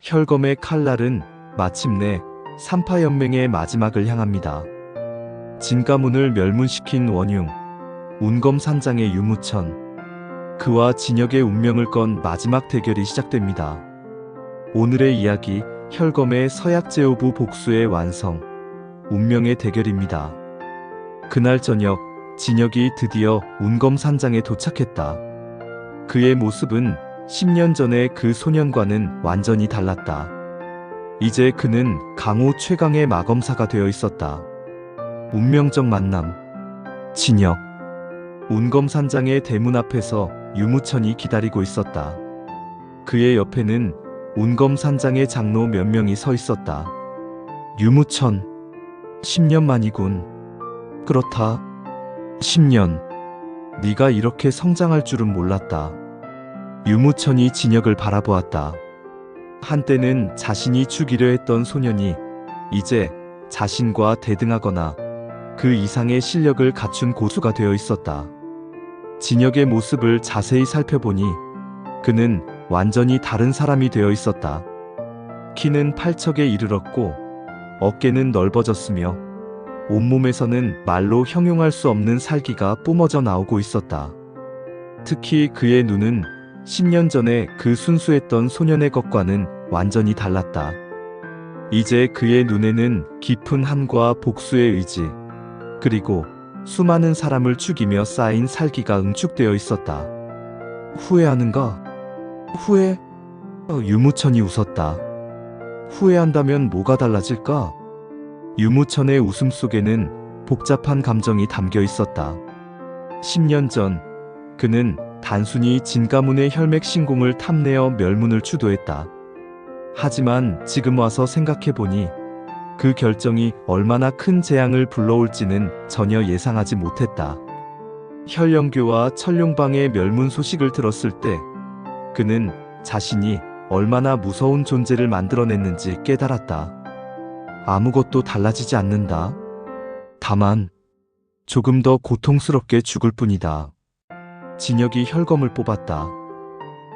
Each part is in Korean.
혈검의 칼날은 마침내 삼파연맹의 마지막을 향합니다. 진가문을 멸문시킨 원흉, 운검산장의 유무천, 그와 진역의 운명을 건 마지막 대결이 시작됩니다. 오늘의 이야기, 혈검의 서약제오부 복수의 완성, 운명의 대결입니다. 그날 저녁, 진역이 드디어 운검산장에 도착했다. 그의 모습은 10년 전의 그 소년과는 완전히 달랐다. 이제 그는 강호 최강의 마검사가 되어 있었다. 운명적 만남. 진역. 운검산장의 대문 앞에서 유무천이 기다리고 있었다. 그의 옆에는 운검산장의 장로 몇 명이 서 있었다. 유무천. 10년 만이군. 그렇다. 10년. 네가 이렇게 성장할 줄은 몰랐다. 유무천이 진역을 바라보았다. 한때는 자신이 죽이려 했던 소년이 이제 자신과 대등하거나 그 이상의 실력을 갖춘 고수가 되어 있었다. 진역의 모습을 자세히 살펴보니 그는 완전히 다른 사람이 되어 있었다. 키는 팔척에 이르렀고 어깨는 넓어졌으며 온몸에서는 말로 형용할 수 없는 살기가 뿜어져 나오고 있었다. 특히 그의 눈은 10년 전에 그 순수했던 소년의 것과는 완전히 달랐다. 이제 그의 눈에는 깊은 한과 복수의 의지, 그리고 수많은 사람을 죽이며 쌓인 살기가 응축되어 있었다. 후회하는가? 후회? 유무천이 웃었다. 후회한다면 뭐가 달라질까? 유무천의 웃음 속에는 복잡한 감정이 담겨 있었다. 10년 전, 그는 단순히 진가문의 혈맥신공을 탐내어 멸문을 주도했다. 하지만 지금 와서 생각해보니 그 결정이 얼마나 큰 재앙을 불러올지는 전혀 예상하지 못했다. 혈령교와 천룡방의 멸문 소식을 들었을 때 그는 자신이 얼마나 무서운 존재를 만들어냈는지 깨달았다. 아무것도 달라지지 않는다. 다만 조금 더 고통스럽게 죽을 뿐이다. 진역이 혈검을 뽑았다.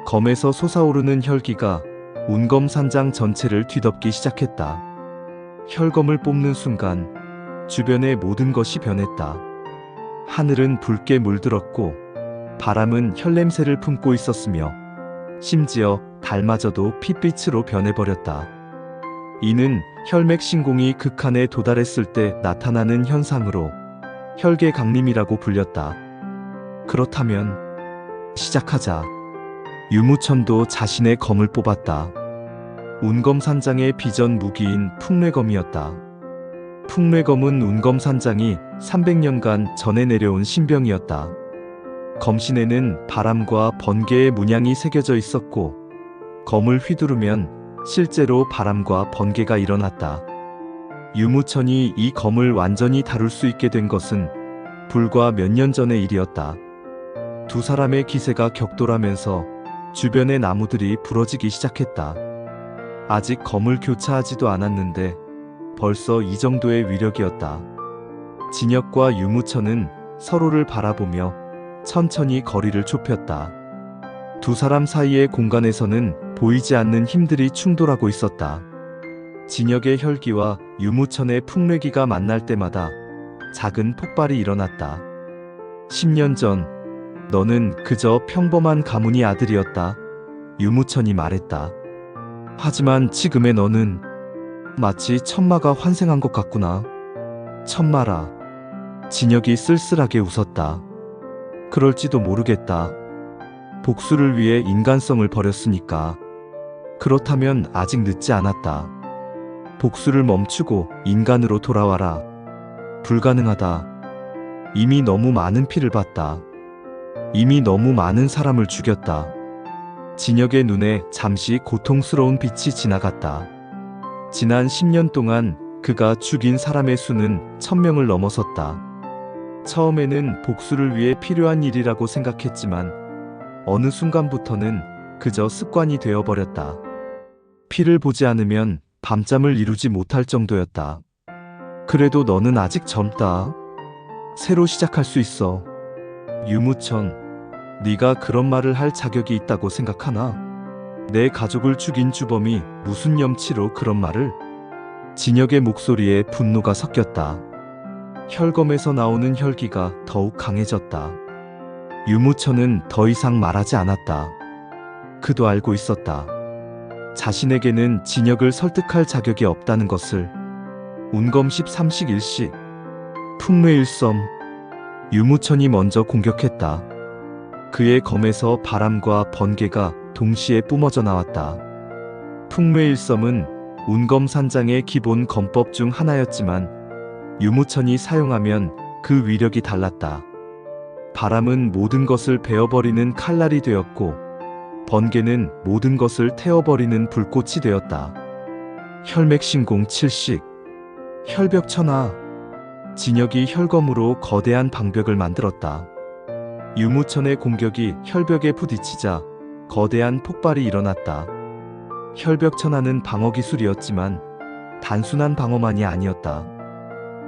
검에서 솟아오르는 혈기가 운검산장 전체를 뒤덮기 시작했다. 혈검을 뽑는 순간 주변의 모든 것이 변했다. 하늘은 붉게 물들었고 바람은 혈냄새를 품고 있었으며 심지어 달마저도 핏빛으로 변해버렸다. 이는 혈맥신공이 극한에 도달했을 때 나타나는 현상으로 혈계강림이라고 불렸다. 그렇다면 시작하자. 유무천도 자신의 검을 뽑았다. 운검산장의 비전 무기인 풍뇌검이었다. 풍뇌검은 운검산장이 300년간 전해 내려온 신병이었다. 검신에는 바람과 번개의 문양이 새겨져 있었고 검을 휘두르면 실제로 바람과 번개가 일어났다. 유무천이 이 검을 완전히 다룰 수 있게 된 것은 불과 몇 년 전의 일이었다. 두 사람의 기세가 격돌하면서 주변의 나무들이 부러지기 시작했다. 아직 검을 교차하지도 않았는데 벌써 이 정도의 위력이었다. 진역과 유무천은 서로를 바라보며 천천히 거리를 좁혔다. 두 사람 사이의 공간에서는 보이지 않는 힘들이 충돌하고 있었다. 진역의 혈기와 유무천의 풍뇌기가 만날 때마다 작은 폭발이 일어났다. 10년 전, 너는 그저 평범한 가문의 아들이었다. 유무천이 말했다. 하지만 지금의 너는 마치 천마가 환생한 것 같구나. 천마라. 진역이 쓸쓸하게 웃었다. 그럴지도 모르겠다. 복수를 위해 인간성을 버렸으니까. 그렇다면 아직 늦지 않았다. 복수를 멈추고 인간으로 돌아와라. 불가능하다. 이미 너무 많은 피를 봤다. 이미 너무 많은 사람을 죽였다. 진역의 눈에 잠시 고통스러운 빛이 지나갔다. 지난 10년 동안 그가 죽인 사람의 수는 1000명을 넘어섰다. 처음에는 복수를 위해 필요한 일이라고 생각했지만 어느 순간부터는 그저 습관이 되어버렸다. 피를 보지 않으면 밤잠을 이루지 못할 정도였다. 그래도 너는 아직 젊다. 새로 시작할 수 있어. 유무천, 네가 그런 말을 할 자격이 있다고 생각하나? 내 가족을 죽인 주범이 무슨 염치로 그런 말을? 진혁의 목소리에 분노가 섞였다. 혈검에서 나오는 혈기가 더욱 강해졌다. 유무천은 더 이상 말하지 않았다. 그도 알고 있었다. 자신에게는 진혁을 설득할 자격이 없다는 것을. 운검 13식 1식 풍뇌일섬. 유무천이 먼저 공격했다. 그의 검에서 바람과 번개가 동시에 뿜어져 나왔다. 풍뇌일섬은 운검산장의 기본 검법 중 하나였지만 유무천이 사용하면 그 위력이 달랐다. 바람은 모든 것을 베어버리는 칼날이 되었고 번개는 모든 것을 태워버리는 불꽃이 되었다. 혈맥신공 7식 혈벽천하. 진혁이 혈검으로 거대한 방벽을 만들었다. 유무천의 공격이 혈벽에 부딪히자 거대한 폭발이 일어났다. 혈벽천하는 방어기술이었지만 단순한 방어만이 아니었다.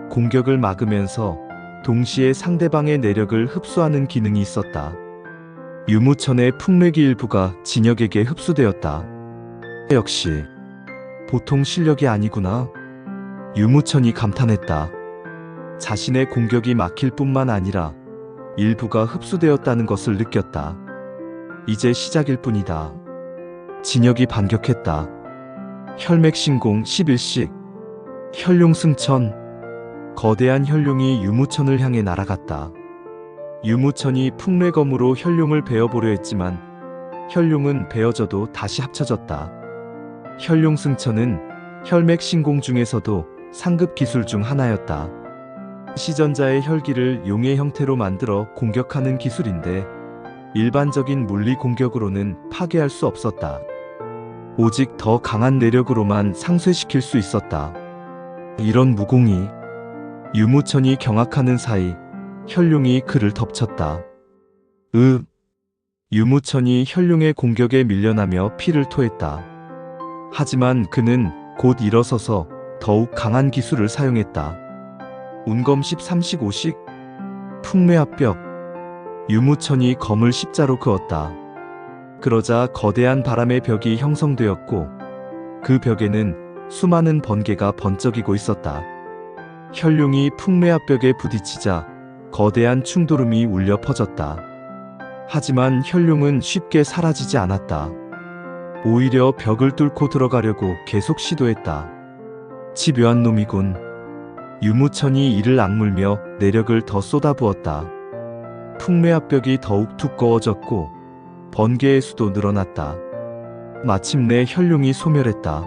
공격을 막으면서 동시에 상대방의 내력을 흡수하는 기능이 있었다. 유무천의 풍뇌기 일부가 진혁에게 흡수되었다. 역시 보통 실력이 아니구나. 유무천이 감탄했다. 자신의 공격이 막힐 뿐만 아니라 일부가 흡수되었다는 것을 느꼈다. 이제 시작일 뿐이다. 진혁이 반격했다. 혈맥신공 11식 혈룡승천. 거대한 혈룡이 유무천을 향해 날아갔다. 유무천이 풍뇌검으로 혈룡을 베어보려 했지만 혈룡은 베어져도 다시 합쳐졌다. 혈룡승천은 혈맥신공 중에서도 상급 기술 중 하나였다. 시전자의 혈기를 용의 형태로 만들어 공격하는 기술인데 일반적인 물리 공격으로는 파괴할 수 없었다. 오직 더 강한 내력으로만 상쇄시킬 수 있었다. 이런 무공이. 유무천이 경악하는 사이 혈룡이 그를 덮쳤다. 유무천이 혈룡의 공격에 밀려나며 피를 토했다. 하지만 그는 곧 일어서서 더욱 강한 기술을 사용했다. 운검 13식 5식 풍뇌합벽. 유무천이 검을 십자로 그었다. 그러자 거대한 바람의 벽이 형성되었고 그 벽에는 수많은 번개가 번쩍이고 있었다. 혈룡이 풍뇌합벽에 부딪히자 거대한 충돌음이 울려 퍼졌다. 하지만 혈룡은 쉽게 사라지지 않았다. 오히려 벽을 뚫고 들어가려고 계속 시도했다. 집요한 놈이군. 유무천이 이를 악물며 내력을 더 쏟아부었다. 풍뇌합벽이 더욱 두꺼워졌고 번개의 수도 늘어났다. 마침내 혈룡이 소멸했다.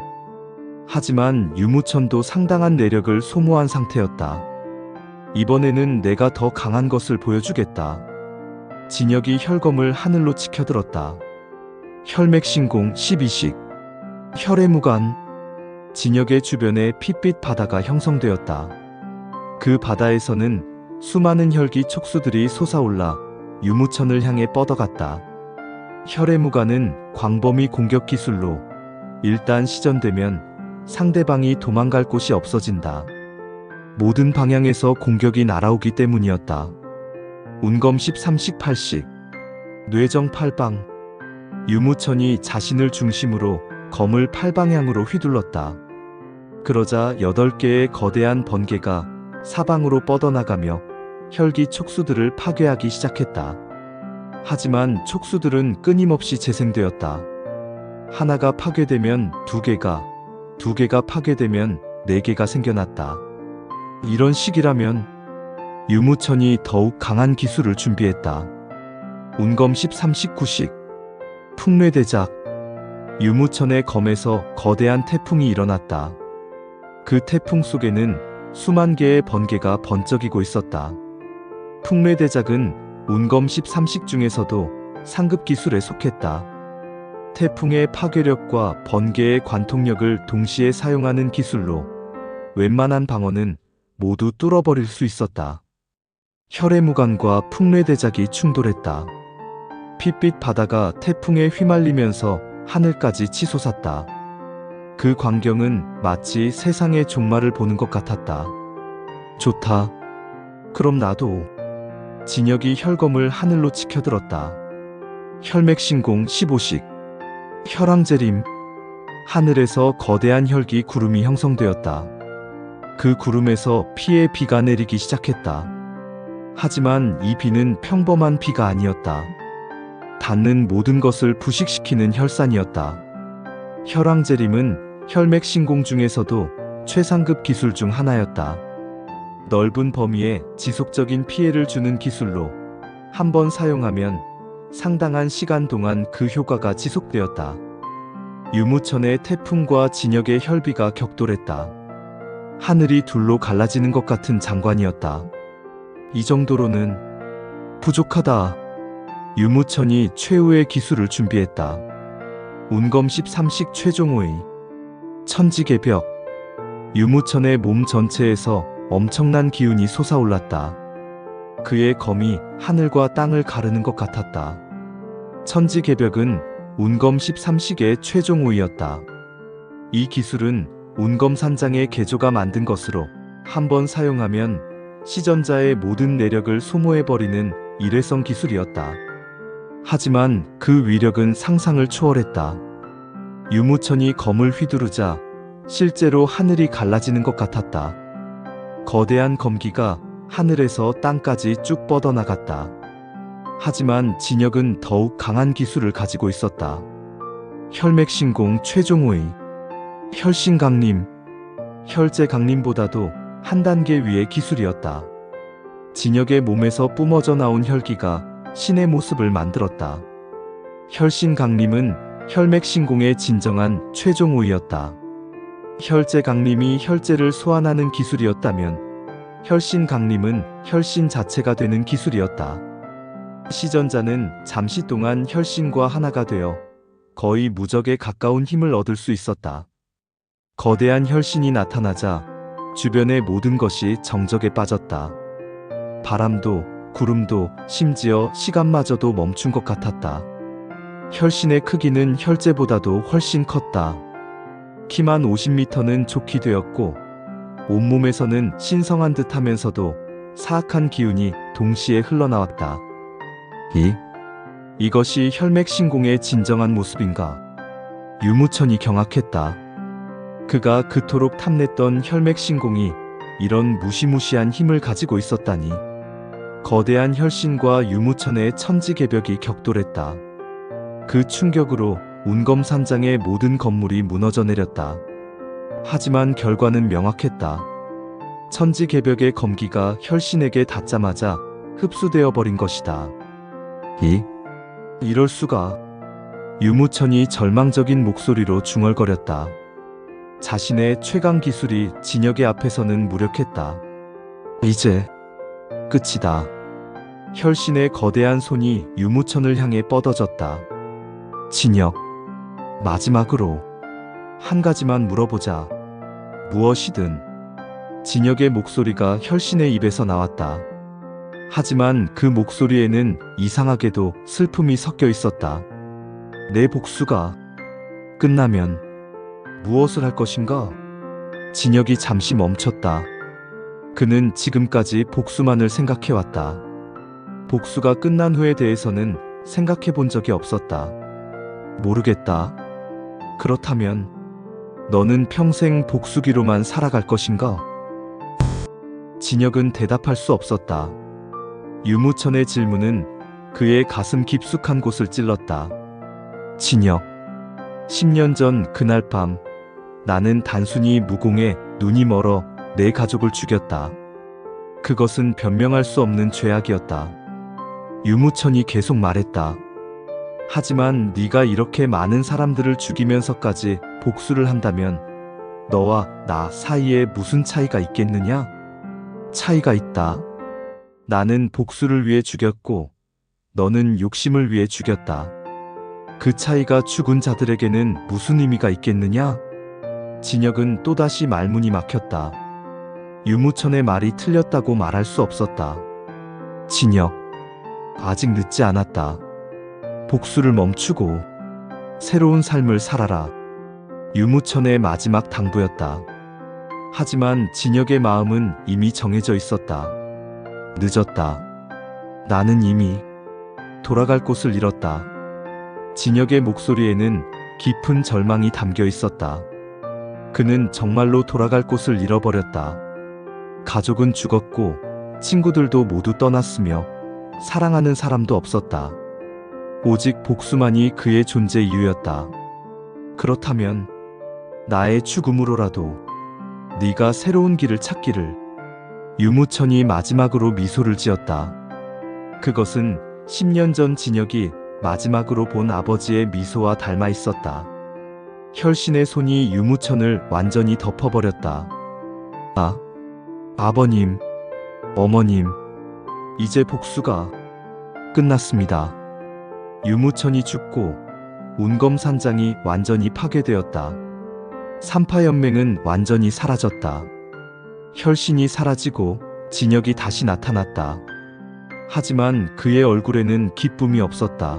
하지만 유무천도 상당한 내력을 소모한 상태였다. 이번에는 내가 더 강한 것을 보여주겠다. 진혁이 혈검을 하늘로 치켜들었다. 혈맥신공 12식 혈의 무관. 진혁의 주변에 핏빛 바다가 형성되었다. 그 바다에서는 수많은 혈기 촉수들이 솟아올라 유무천을 향해 뻗어갔다. 혈의 무관은 광범위 공격 기술로 일단 시전되면 상대방이 도망갈 곳이 없어진다. 모든 방향에서 공격이 날아오기 때문이었다. 운검 13식 8식 뇌정 팔방. 유무천이 자신을 중심으로 검을 팔방향으로 휘둘렀다. 그러자 8개의 거대한 번개가 사방으로 뻗어나가며 혈기 촉수들을 파괴하기 시작했다. 하지만 촉수들은 끊임없이 재생되었다. 하나가 파괴되면 2개가, 2개가 파괴되면 4개가 생겨났다. 이런 식이라면 유무천이 더욱 강한 기술을 준비했다. 운검 13식 9식 풍뇌대작. 유무천의 검에서 거대한 태풍이 일어났다. 그 태풍 속에는 수만 개의 번개가 번쩍이고 있었다. 풍뇌대작은 운검 13식 중에서도 상급 기술에 속했다. 태풍의 파괴력과 번개의 관통력을 동시에 사용하는 기술로 웬만한 방어는 모두 뚫어버릴 수 있었다. 혈의 무관과 풍뇌대작이 충돌했다. 핏빛 바다가 태풍에 휘말리면서 하늘까지 치솟았다. 그 광경은 마치 세상의 종말을 보는 것 같았다. 좋다. 그럼 나도. 진혁이 혈검을 하늘로 치켜들었다. 혈맥신공 15식 혈왕재림. 하늘에서 거대한 혈기 구름이 형성되었다. 그 구름에서 피의 비가 내리기 시작했다. 하지만 이 비는 평범한 비가 아니었다. 닿는 모든 것을 부식시키는 혈산이었다. 혈왕재림은 혈맥 신공 중에서도 최상급 기술 중 하나였다. 넓은 범위에 지속적인 피해를 주는 기술로 한 번 사용하면 상당한 시간 동안 그 효과가 지속되었다. 유무천의 태풍과 진역의 혈비가 격돌했다. 하늘이 둘로 갈라지는 것 같은 장관이었다. 이 정도로는 부족하다. 유무천이 최후의 기술을 준비했다. 운검 13식 최종 호의. 천지개벽. 유무천의 몸 전체에서 엄청난 기운이 솟아올랐다. 그의 검이 하늘과 땅을 가르는 것 같았다. 천지개벽은 운검 13식의 최종 호의였다. 이 기술은 운검산장의 개조가 만든 것으로 한 번 사용하면 시전자의 모든 내력을 소모해버리는 일회성 기술이었다. 하지만 그 위력은 상상을 초월했다. 유무천이 검을 휘두르자 실제로 하늘이 갈라지는 것 같았다. 거대한 검기가 하늘에서 땅까지 쭉 뻗어나갔다. 하지만 진역은 더욱 강한 기술을 가지고 있었다. 혈맥신공 최종호의. 혈신강림. 혈제강림보다도 한 단계 위의 기술이었다. 진역의 몸에서 뿜어져 나온 혈기가 신의 모습을 만들었다. 혈신강림은 혈맥신공의 진정한 최종호의였다. 혈제강림이 혈제를 소환하는 기술이었다면 혈신강림은 혈신 자체가 되는 기술이었다. 시전자는 잠시 동안 혈신과 하나가 되어 거의 무적에 가까운 힘을 얻을 수 있었다. 거대한 혈신이 나타나자 주변의 모든 것이 정적에 빠졌다. 바람도, 구름도, 심지어 시간마저도 멈춘 것 같았다. 혈신의 크기는 혈제보다도 훨씬 컸다. 키만 50m는 좋게 되었고 온몸에서는 신성한 듯 하면서도 사악한 기운이 동시에 흘러나왔다. 이것이 혈맥신공의 진정한 모습인가? 유무천이 경악했다. 그가 그토록 탐냈던 혈맥신공이 이런 무시무시한 힘을 가지고 있었다니. 거대한 혈신과 유무천의 천지개벽이 격돌했다. 그 충격으로 운검산장의 모든 건물이 무너져 내렸다. 하지만 결과는 명확했다. 천지개벽의 검기가 혈신에게 닿자마자 흡수되어 버린 것이다. 이럴 수가. 유무천이 절망적인 목소리로 중얼거렸다. 자신의 최강 기술이 진역의 앞에서는 무력했다. 이제 끝이다. 혈신의 거대한 손이 유무천을 향해 뻗어졌다. 진역, 마지막으로 한 가지만 물어보자. 무엇이든. 진역의 목소리가 혈신의 입에서 나왔다. 하지만 그 목소리에는 이상하게도 슬픔이 섞여 있었다. 내 복수가 끝나면 무엇을 할 것인가? 진역이 잠시 멈췄다. 그는 지금까지 복수만을 생각해왔다. 복수가 끝난 후에 대해서는 생각해 본 적이 없었다. 모르겠다. 그렇다면 너는 평생 복수기로만 살아갈 것인가? 진역은 대답할 수 없었다. 유무천의 질문은 그의 가슴 깊숙한 곳을 찔렀다. 진역, 10년 전 그날 밤 나는 단순히 무공해 눈이 멀어 내 가족을 죽였다. 그것은 변명할 수 없는 죄악이었다. 유무천이 계속 말했다. 하지만 네가 이렇게 많은 사람들을 죽이면서까지 복수를 한다면 너와 나 사이에 무슨 차이가 있겠느냐? 차이가 있다. 나는 복수를 위해 죽였고 너는 욕심을 위해 죽였다. 그 차이가 죽은 자들에게는 무슨 의미가 있겠느냐? 진역은 또다시 말문이 막혔다. 유무천의 말이 틀렸다고 말할 수 없었다. 진역, 아직 늦지 않았다. 복수를 멈추고 새로운 삶을 살아라. 유무천의 마지막 당부였다. 하지만 진역의 마음은 이미 정해져 있었다. 늦었다. 나는 이미 돌아갈 곳을 잃었다. 진역의 목소리에는 깊은 절망이 담겨 있었다. 그는 정말로 돌아갈 곳을 잃어버렸다. 가족은 죽었고 친구들도 모두 떠났으며 사랑하는 사람도 없었다. 오직 복수만이 그의 존재 이유였다. 그렇다면 나의 죽음으로라도 네가 새로운 길을 찾기를. 유무천이 마지막으로 미소를 지었다. 그것은 10년 전 진혁이 마지막으로 본 아버지의 미소와 닮아 있었다. 혈신의 손이 유무천을 완전히 덮어버렸다. 아버님, 어머님, 이제 복수가 끝났습니다. 유무천이 죽고 운검산장이 완전히 파괴되었다. 삼파연맹은 완전히 사라졌다. 혈신이 사라지고 진혁이 다시 나타났다. 하지만 그의 얼굴에는 기쁨이 없었다.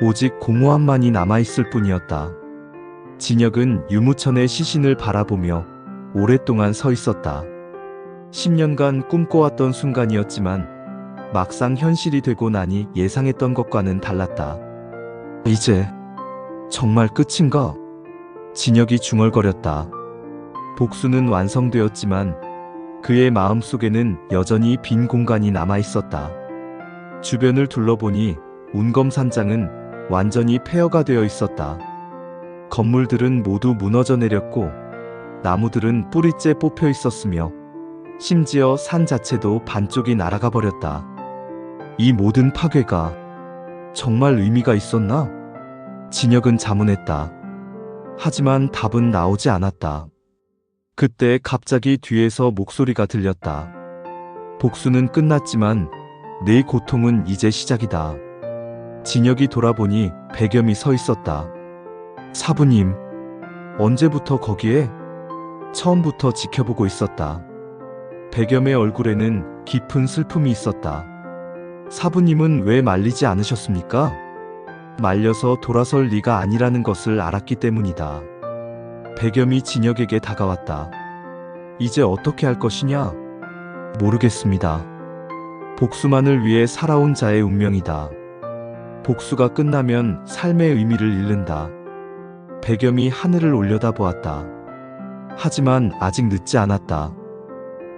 오직 공허함만이 남아있을 뿐이었다. 진혁은 유무천의 시신을 바라보며 오랫동안 서 있었다. 10년간 꿈꿔왔던 순간이었지만 막상 현실이 되고 나니 예상했던 것과는 달랐다. 이제 정말 끝인가? 진혁이 중얼거렸다. 복수는 완성되었지만 그의 마음속에는 여전히 빈 공간이 남아 있었다. 주변을 둘러보니 운검산장은 완전히 폐허가 되어 있었다. 건물들은 모두 무너져 내렸고 나무들은 뿌리째 뽑혀 있었으며 심지어 산 자체도 반쪽이 날아가 버렸다. 이 모든 파괴가 정말 의미가 있었나? 진혁은 자문했다. 하지만 답은 나오지 않았다. 그때 갑자기 뒤에서 목소리가 들렸다. 복수는 끝났지만 내 고통은 이제 시작이다. 진혁이 돌아보니 백염이 서 있었다. 사부님, 언제부터 거기에? 처음부터 지켜보고 있었다. 백염의 얼굴에는 깊은 슬픔이 있었다. 사부님은 왜 말리지 않으셨습니까? 말려서 돌아설 리가 아니라는 것을 알았기 때문이다. 백염이 진혁에게 다가왔다. 이제 어떻게 할 것이냐? 모르겠습니다. 복수만을 위해 살아온 자의 운명이다. 복수가 끝나면 삶의 의미를 잃는다. 백염이 하늘을 올려다보았다. 하지만 아직 늦지 않았다.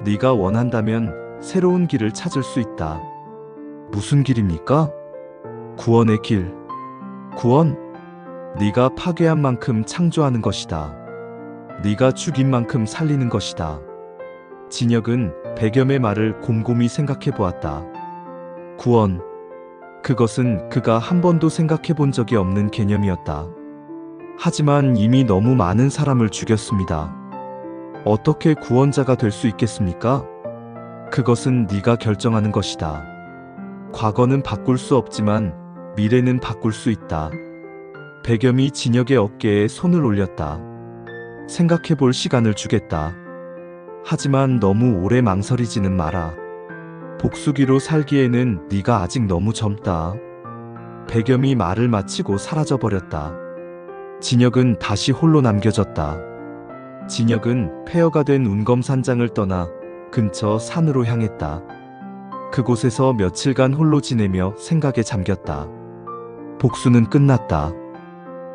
네가 원한다면 새로운 길을 찾을 수 있다. 무슨 길입니까? 구원의 길. 구원? 네가 파괴한 만큼 창조하는 것이다. 네가 죽인 만큼 살리는 것이다. 진혁은 백염의 말을 곰곰이 생각해 보았다. 구원. 그것은 그가 한 번도 생각해 본 적이 없는 개념이었다. 하지만 이미 너무 많은 사람을 죽였습니다. 어떻게 구원자가 될 수 있겠습니까? 그것은 네가 결정하는 것이다. 과거는 바꿀 수 없지만 미래는 바꿀 수 있다. 백염이 진혁의 어깨에 손을 올렸다. 생각해 볼 시간을 주겠다. 하지만 너무 오래 망설이지는 마라. 복수기로 살기에는 네가 아직 너무 젊다. 백염이 말을 마치고 사라져버렸다. 진혁은 다시 홀로 남겨졌다. 진혁은 폐허가 된 운검산장을 떠나 근처 산으로 향했다. 그곳에서 며칠간 홀로 지내며 생각에 잠겼다. 복수는 끝났다.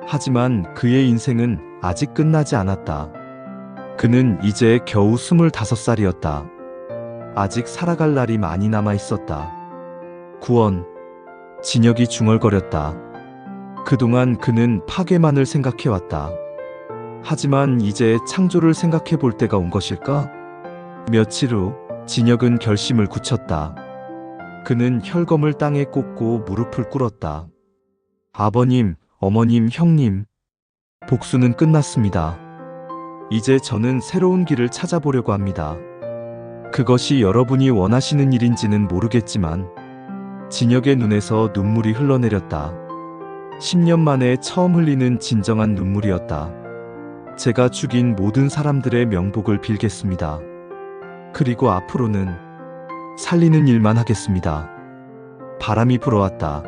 하지만 그의 인생은 아직 끝나지 않았다. 그는 이제 겨우 25살이었다. 아직 살아갈 날이 많이 남아 있었다. 구원. 진혁이 중얼거렸다. 그동안 그는 파괴만을 생각해왔다. 하지만 이제 창조를 생각해 볼 때가 온 것일까? 며칠 후 진혁은 결심을 굳혔다. 그는 혈검을 땅에 꽂고 무릎을 꿇었다. 아버님, 어머님, 형님, 복수는 끝났습니다. 이제 저는 새로운 길을 찾아보려고 합니다. 그것이 여러분이 원하시는 일인지는 모르겠지만 진혁의 눈에서 눈물이 흘러내렸다. 10년 만에 처음 흘리는 진정한 눈물이었다. 제가 죽인 모든 사람들의 명복을 빌겠습니다. 그리고 앞으로는 살리는 일만 하겠습니다. 바람이 불어왔다.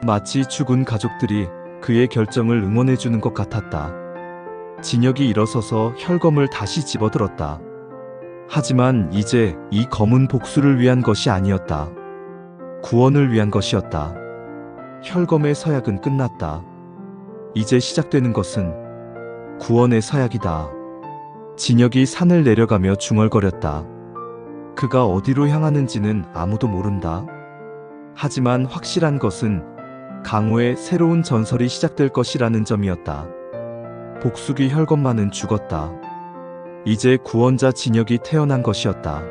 마치 죽은 가족들이 그의 결정을 응원해주는 것 같았다. 진혁이 일어서서 혈검을 다시 집어들었다. 하지만 이제 이 검은 복수를 위한 것이 아니었다. 구원을 위한 것이었다. 혈검의 서약은 끝났다. 이제 시작되는 것은 구원의 서약이다. 진혁이 산을 내려가며 중얼거렸다. 그가 어디로 향하는지는 아무도 모른다. 하지만 확실한 것은 강호의 새로운 전설이 시작될 것이라는 점이었다. 복숙이 혈검만은 죽었다. 이제 구원자 진혁이 태어난 것이었다.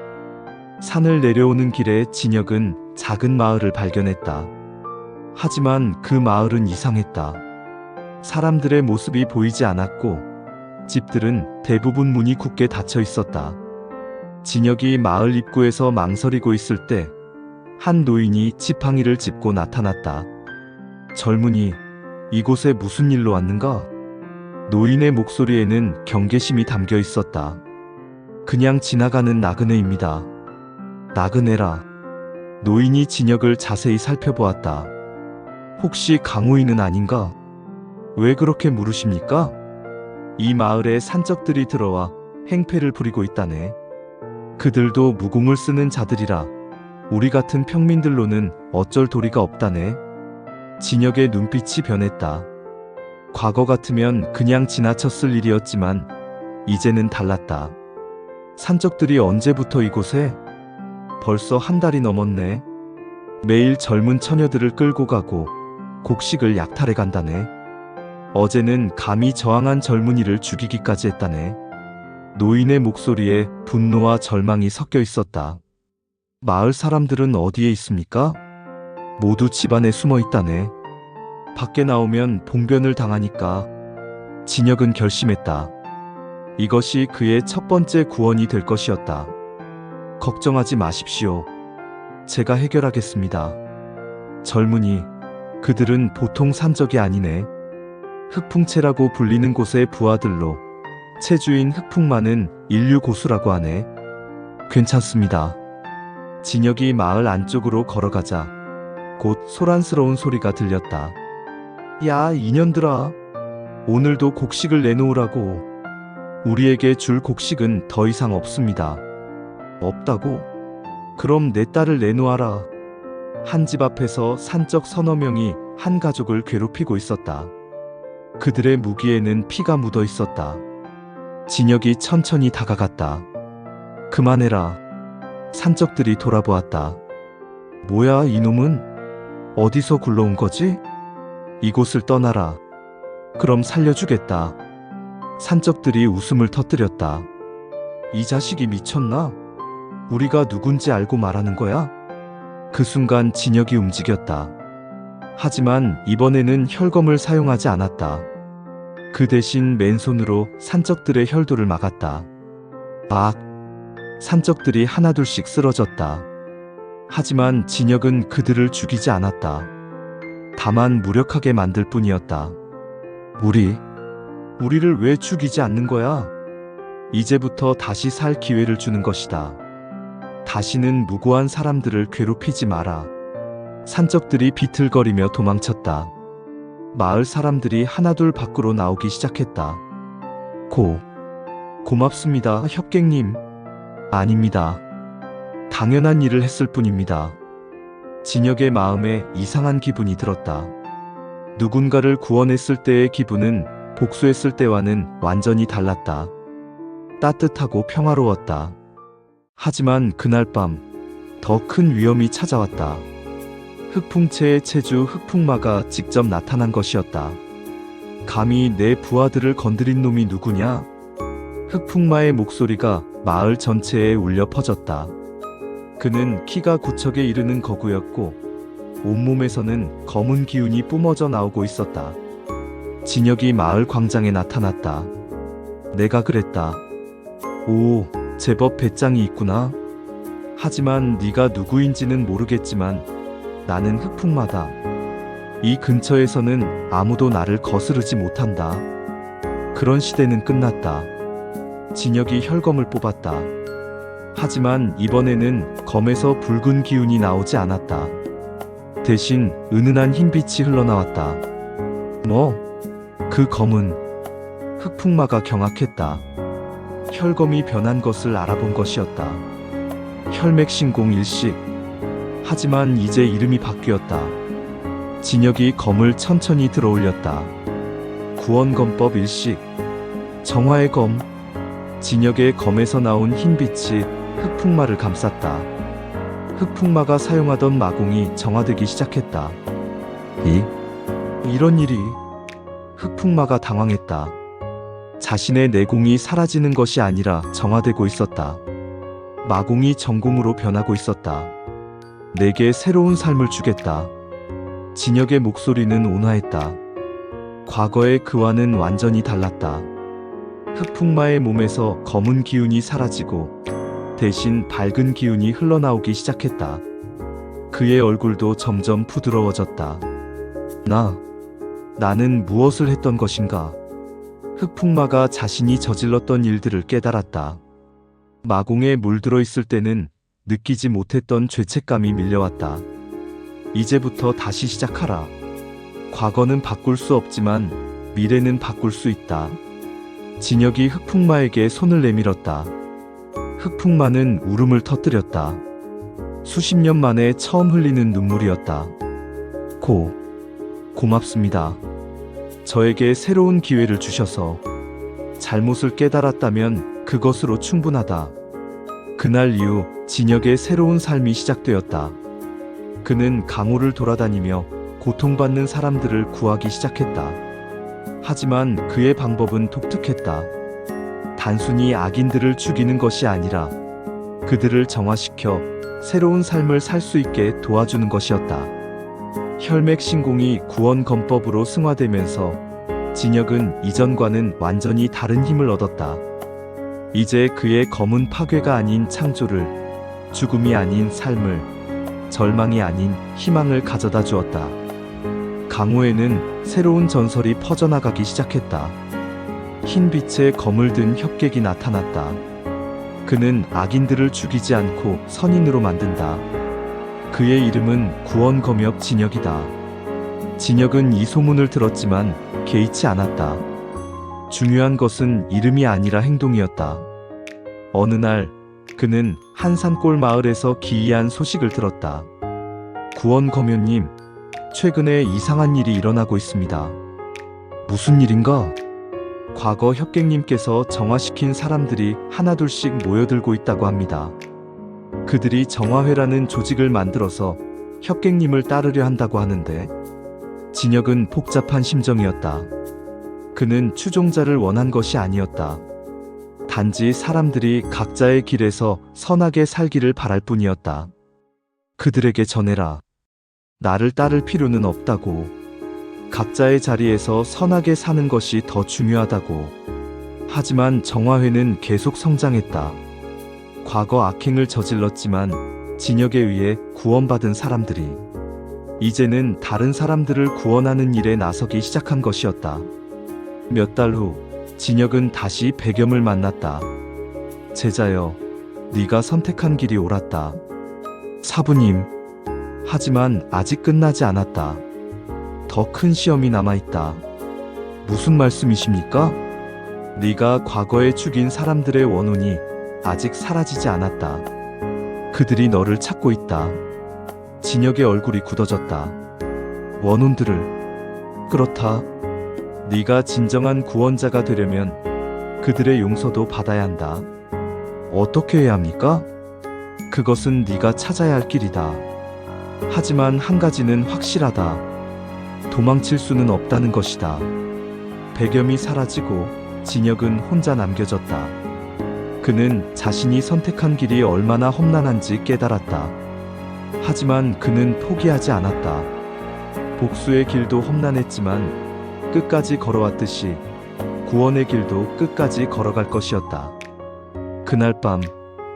산을 내려오는 길에 진혁은 작은 마을을 발견했다. 하지만 그 마을은 이상했다. 사람들의 모습이 보이지 않았고 집들은 대부분 문이 굳게 닫혀 있었다. 진혁이 마을 입구에서 망설이고 있을 때 한 노인이 지팡이를 짚고 나타났다. 젊은이, 이곳에 무슨 일로 왔는가? 노인의 목소리에는 경계심이 담겨 있었다. 그냥 지나가는 나그네입니다. 나그네라. 노인이 진혁을 자세히 살펴보았다. 혹시 강호인은 아닌가? 왜 그렇게 물으십니까? 이 마을에 산적들이 들어와 행패를 부리고 있다네. 그들도 무공을 쓰는 자들이라 우리 같은 평민들로는 어쩔 도리가 없다네. 진혁의 눈빛이 변했다. 과거 같으면 그냥 지나쳤을 일이었지만 이제는 달랐다. 산적들이 언제부터 이곳에? 벌써 한 달이 넘었네. 매일 젊은 처녀들을 끌고 가고 곡식을 약탈해 간다네. 어제는 감히 저항한 젊은이를 죽이기까지 했다네. 노인의 목소리에 분노와 절망이 섞여 있었다. 마을 사람들은 어디에 있습니까? 모두 집 안에 숨어 있다네. 밖에 나오면 봉변을 당하니까. 진혁은 결심했다. 이것이 그의 첫 번째 구원이 될 것이었다. 걱정하지 마십시오. 제가 해결하겠습니다. 젊은이, 그들은 보통 산적이 아니네. 흑풍체라고 불리는 곳의 부하들로 체주인 흑풍마는 인류 고수라고 하네. 괜찮습니다. 진혁이 마을 안쪽으로 걸어가자 곧 소란스러운 소리가 들렸다. 야, 이년들아. 오늘도 곡식을 내놓으라고. 우리에게 줄 곡식은 더 이상 없습니다. 없다고? 그럼 내 딸을 내놓아라. 한 집 앞에서 산적 서너 명이 한 가족을 괴롭히고 있었다. 그들의 무기에는 피가 묻어 있었다. 진혁이 천천히 다가갔다. 그만해라. 산적들이 돌아보았다. 뭐야, 이놈은? 어디서 굴러온 거지? 이곳을 떠나라. 그럼 살려주겠다. 산적들이 웃음을 터뜨렸다. 이 자식이 미쳤나? 우리가 누군지 알고 말하는 거야? 그 순간 진혁이 움직였다. 하지만 이번에는 혈검을 사용하지 않았다. 그 대신 맨손으로 산적들의 혈도를 막았다. 막! 산적들이 하나둘씩 쓰러졌다. 하지만 진혁은 그들을 죽이지 않았다. 다만 무력하게 만들 뿐이었다. 우리를 왜 죽이지 않는 거야? 이제부터 다시 살 기회를 주는 것이다. 다시는 무고한 사람들을 괴롭히지 마라. 산적들이 비틀거리며 도망쳤다. 마을 사람들이 하나둘 밖으로 나오기 시작했다. 고맙습니다, 협객님. 아닙니다. 당연한 일을 했을 뿐입니다. 진혁의 마음에 이상한 기분이 들었다. 누군가를 구원했을 때의 기분은 복수했을 때와는 완전히 달랐다. 따뜻하고 평화로웠다. 하지만 그날 밤 더 큰 위험이 찾아왔다. 흑풍체의 체주 흑풍마가 직접 나타난 것이었다. 감히 내 부하들을 건드린 놈이 누구냐? 흑풍마의 목소리가 마을 전체에 울려 퍼졌다. 그는 키가 9척에 이르는 거구였고 온몸에서는 검은 기운이 뿜어져 나오고 있었다. 진혁이 마을 광장에 나타났다. 내가 그랬다. 오, 제법 배짱이 있구나. 하지만 네가 누구인지는 모르겠지만 나는 흑풍마다. 이 근처에서는 아무도 나를 거스르지 못한다. 그런 시대는 끝났다. 진혁이 혈검을 뽑았다. 하지만 이번에는 검에서 붉은 기운이 나오지 않았다. 대신 은은한 흰빛이 흘러나왔다. 그 검은 흑풍마가 경악했다. 혈검이 변한 것을 알아본 것이었다. 혈맥신공 일식. 하지만 이제 이름이 바뀌었다. 진혁이 검을 천천히 들어올렸다. 구원검법 일식. 정화의 검. 진역의 검에서 나온 흰빛이 흑풍마를 감쌌다. 흑풍마가 사용하던 마공이 정화되기 시작했다. 이런 일이. 흑풍마가 당황했다. 자신의 내공이 사라지는 것이 아니라 정화되고 있었다. 마공이 전공으로 변하고 있었다. 내게 새로운 삶을 주겠다. 진역의 목소리는 온화했다. 과거의 그와는 완전히 달랐다. 흑풍마의 몸에서 검은 기운이 사라지고 대신 밝은 기운이 흘러나오기 시작했다. 그의 얼굴도 점점 부드러워졌다. 나는 무엇을 했던 것인가? 흑풍마가 자신이 저질렀던 일들을 깨달았다. 마공에 물들어 있을 때는 느끼지 못했던 죄책감이 밀려왔다. 이제부터 다시 시작하라. 과거는 바꿀 수 없지만 미래는 바꿀 수 있다. 진역이 흑풍마에게 손을 내밀었다. 흑풍마는 울음을 터뜨렸다. 수십 년 만에 처음 흘리는 눈물이었다. 고맙습니다. 저에게 새로운 기회를 주셔서. 잘못을 깨달았다면 그것으로 충분하다. 그날 이후 진역의 새로운 삶이 시작되었다. 그는 강호를 돌아다니며 고통받는 사람들을 구하기 시작했다. 하지만 그의 방법은 독특했다. 단순히 악인들을 죽이는 것이 아니라 그들을 정화시켜 새로운 삶을 살 수 있게 도와주는 것이었다. 혈맥신공이 구원검법으로 승화되면서 진역은 이전과는 완전히 다른 힘을 얻었다. 이제 그의 검은 파괴가 아닌 창조를, 죽음이 아닌 삶을, 절망이 아닌 희망을 가져다 주었다. 강호에는 새로운 전설이 퍼져나가기 시작했다. 흰빛의 검을 든 혁객이 나타났다. 그는 악인들을 죽이지 않고 선인으로 만든다. 그의 이름은 구원검역 진역이다. 진역은 이 소문을 들었지만 개의치 않았다. 중요한 것은 이름이 아니라 행동이었다. 어느 날 그는 한 산골 마을에서 기이한 소식을 들었다. 구원검연님, 최근에 이상한 일이 일어나고 있습니다. 무슨 일인가? 과거 혁객님께서 정화시킨 사람들이 하나둘씩 모여들고 있다고 합니다. 그들이 정화회라는 조직을 만들어서 혁객님을 따르려 한다고 하는데. 진역은 복잡한 심정이었다. 그는 추종자를 원한 것이 아니었다. 단지 사람들이 각자의 길에서 선하게 살기를 바랄 뿐이었다. 그들에게 전해라. 나를 따를 필요는 없다고. 각자의 자리에서 선하게 사는 것이 더 중요하다고. 하지만 정화회는 계속 성장했다. 과거 악행을 저질렀지만 진역에 의해 구원받은 사람들이 이제는 다른 사람들을 구원하는 일에 나서기 시작한 것이었다. 몇 달 후 진역은 다시 백염을 만났다. 제자여, 네가 선택한 길이 옳았다. 사부님, 하지만 아직 끝나지 않았다. 더 큰 시험이 남아있다. 무슨 말씀이십니까? 네가 과거에 죽인 사람들의 원혼이 아직 사라지지 않았다. 그들이 너를 찾고 있다. 진역의 얼굴이 굳어졌다. 원혼들을. 그렇다. 네가 진정한 구원자가 되려면 그들의 용서도 받아야 한다. 어떻게 해야 합니까? 그것은 네가 찾아야 할 길이다. 하지만 한 가지는 확실하다. 도망칠 수는 없다는 것이다. 백염이 사라지고 진역은 혼자 남겨졌다. 그는 자신이 선택한 길이 얼마나 험난한지 깨달았다. 하지만 그는 포기하지 않았다. 복수의 길도 험난했지만 끝까지 걸어왔듯이 구원의 길도 끝까지 걸어갈 것이었다. 그날 밤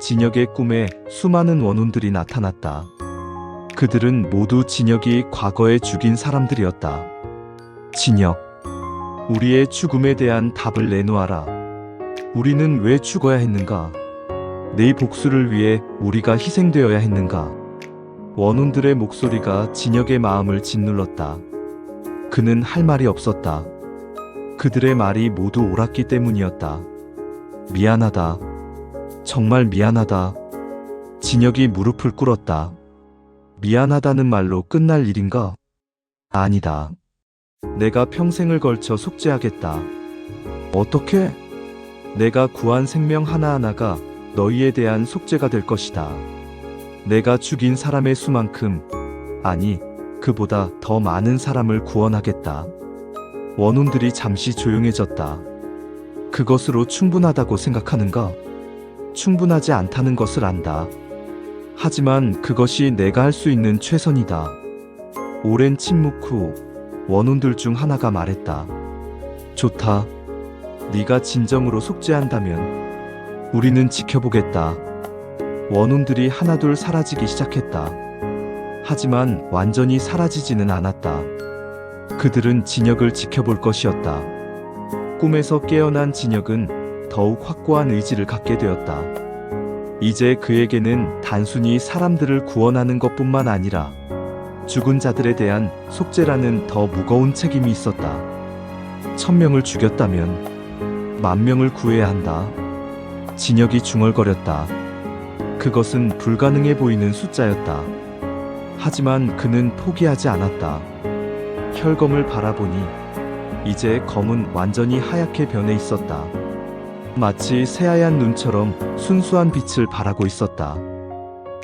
진역의 꿈에 수많은 원혼들이 나타났다. 그들은 모두 진역이 과거에 죽인 사람들이었다. 진역, 우리의 죽음에 대한 답을 내놓아라. 우리는 왜 죽어야 했는가? 내 복수를 위해 우리가 희생되어야 했는가? 원혼들의 목소리가 진역의 마음을 짓눌렀다. 그는 할 말이 없었다. 그들의 말이 모두 옳았기 때문이었다. 미안하다. 정말 미안하다. 진역이 무릎을 꿇었다. 미안하다는 말로 끝날 일인가? 아니다. 내가 평생을 걸쳐 속죄하겠다. 어떻게? 내가 구한 생명 하나하나가 너희에 대한 속죄가 될 것이다. 내가 죽인 사람의 수만큼, 아니, 그보다 더 많은 사람을 구원하겠다. 원혼들이 잠시 조용해졌다. 그것으로 충분하다고 생각하는가? 충분하지 않다는 것을 안다. 하지만 그것이 내가 할 수 있는 최선이다. 오랜 침묵 후 원혼들 중 하나가 말했다. 좋다. 네가 진정으로 속죄한다면 우리는 지켜보겠다. 원혼들이 하나둘 사라지기 시작했다. 하지만 완전히 사라지지는 않았다. 그들은 진혁을 지켜볼 것이었다. 꿈에서 깨어난 진혁은 더욱 확고한 의지를 갖게 되었다. 이제 그에게는 단순히 사람들을 구원하는 것뿐만 아니라 죽은 자들에 대한 속죄라는 더 무거운 책임이 있었다. 1000명을 죽였다면 10,000명을 구해야 한다. 진혁이 중얼거렸다. 그것은 불가능해 보이는 숫자였다. 하지만 그는 포기하지 않았다. 혈검을 바라보니 이제 검은 완전히 하얗게 변해 있었다. 마치 새하얀 눈처럼 순수한 빛을 발하고 있었다.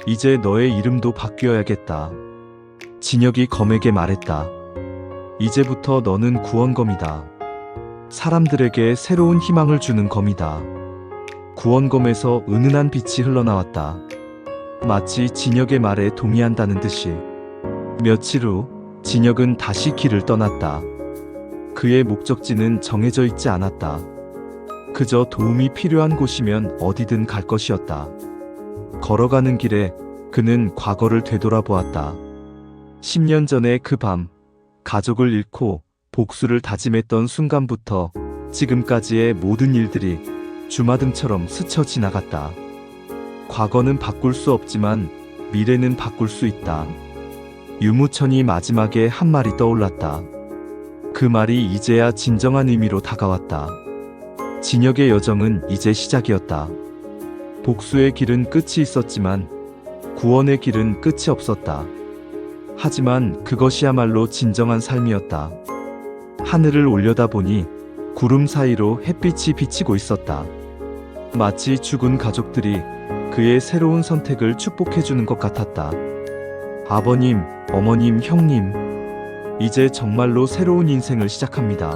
이제 너의 이름도 바뀌어야겠다. 진혁이 검에게 말했다. 이제부터 너는 구원검이다. 사람들에게 새로운 희망을 주는 검이다. 구원검에서 은은한 빛이 흘러나왔다. 마치 진혁의 말에 동의한다는 듯이. 며칠 후 진혁은 다시 길을 떠났다. 그의 목적지는 정해져 있지 않았다. 그저 도움이 필요한 곳이면 어디든 갈 것이었다. 걸어가는 길에 그는 과거를 되돌아보았다. 10년 전의 그 밤, 가족을 잃고 복수를 다짐했던 순간부터 지금까지의 모든 일들이 주마등처럼 스쳐 지나갔다. 과거는 바꿀 수 없지만 미래는 바꿀 수 있다. 유무천이 마지막에 한 말이 떠올랐다. 그 말이 이제야 진정한 의미로 다가왔다. 진혁의 여정은 이제 시작이었다. 복수의 길은 끝이 있었지만 구원의 길은 끝이 없었다. 하지만 그것이야말로 진정한 삶이었다. 하늘을 올려다보니 구름 사이로 햇빛이 비치고 있었다. 마치 죽은 가족들이 그의 새로운 선택을 축복해주는 것 같았다. 아버님, 어머님, 형님, 이제 정말로 새로운 인생을 시작합니다.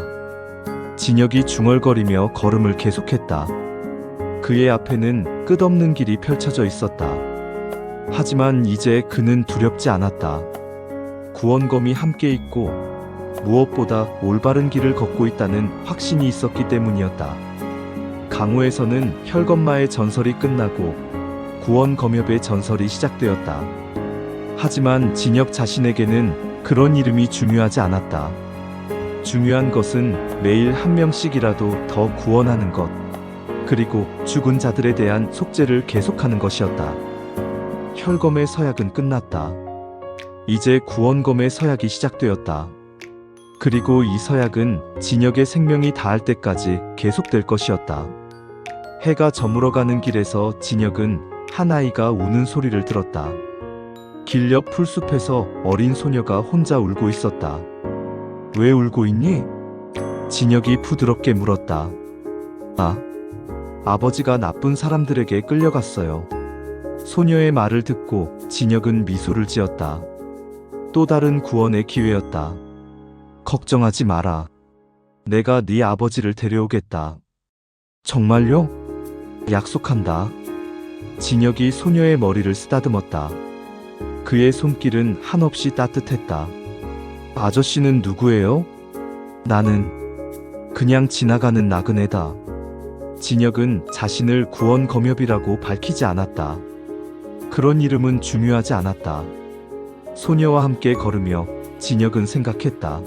진혁이 중얼거리며 걸음을 계속했다. 그의 앞에는 끝없는 길이 펼쳐져 있었다. 하지만 이제 그는 두렵지 않았다. 구원검이 함께 있고 무엇보다 올바른 길을 걷고 있다는 확신이 있었기 때문이었다. 강호에서는 혈검마의 전설이 끝나고 구원검협의 전설이 시작되었다. 하지만 진혁 자신에게는 그런 이름이 중요하지 않았다. 중요한 것은 매일 한 명씩이라도 더 구원하는 것, 그리고 죽은 자들에 대한 속죄를 계속하는 것이었다. 혈검의 서약은 끝났다. 이제 구원검의 서약이 시작되었다. 그리고 이 서약은 진혁의 생명이 다할 때까지 계속될 것이었다. 해가 저물어가는 길에서 진혁은 한 아이가 우는 소리를 들었다. 길 옆 풀숲에서 어린 소녀가 혼자 울고 있었다. 왜 울고 있니? 진혁이 부드럽게 물었다. 아버지가 나쁜 사람들에게 끌려갔어요. 소녀의 말을 듣고 진혁은 미소를 지었다. 또 다른 구원의 기회였다. 걱정하지 마라. 내가 네 아버지를 데려오겠다. 정말요? 약속한다. 진혁이 소녀의 머리를 쓰다듬었다. 그의 손길은 한없이 따뜻했다. 아저씨는 누구예요? 나는 그냥 지나가는 나그네다. 진혁은 자신을 구원검협이라고 밝히지 않았다. 그런 이름은 중요하지 않았다. 소녀와 함께 걸으며 진혁은 생각했다.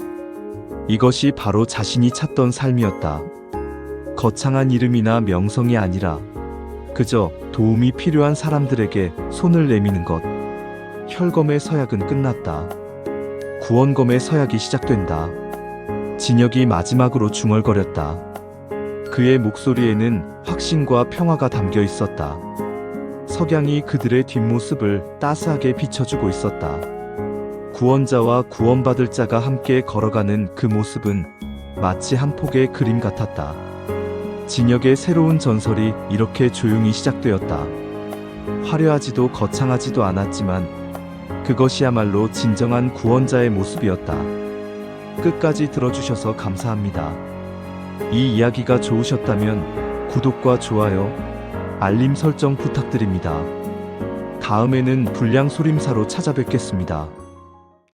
이것이 바로 자신이 찾던 삶이었다. 거창한 이름이나 명성이 아니라 그저 도움이 필요한 사람들에게 손을 내미는 것. 혈검의 서약은 끝났다. 구원검의 서약이 시작된다. 진혁이 마지막으로 중얼거렸다. 그의 목소리에는 확신과 평화가 담겨 있었다. 석양이 그들의 뒷모습을 따스하게 비춰주고 있었다. 구원자와 구원받을 자가 함께 걸어가는 그 모습은 마치 한 폭의 그림 같았다. 진혁의 새로운 전설이 이렇게 조용히 시작되었다. 화려하지도 거창하지도 않았지만 그것이야말로 진정한 구원자의 모습이었다. 끝까지 들어주셔서 감사합니다. 이 이야기가 좋으셨다면 구독과 좋아요, 알림 설정 부탁드립니다. 다음에는 불량 소림사로 찾아뵙겠습니다.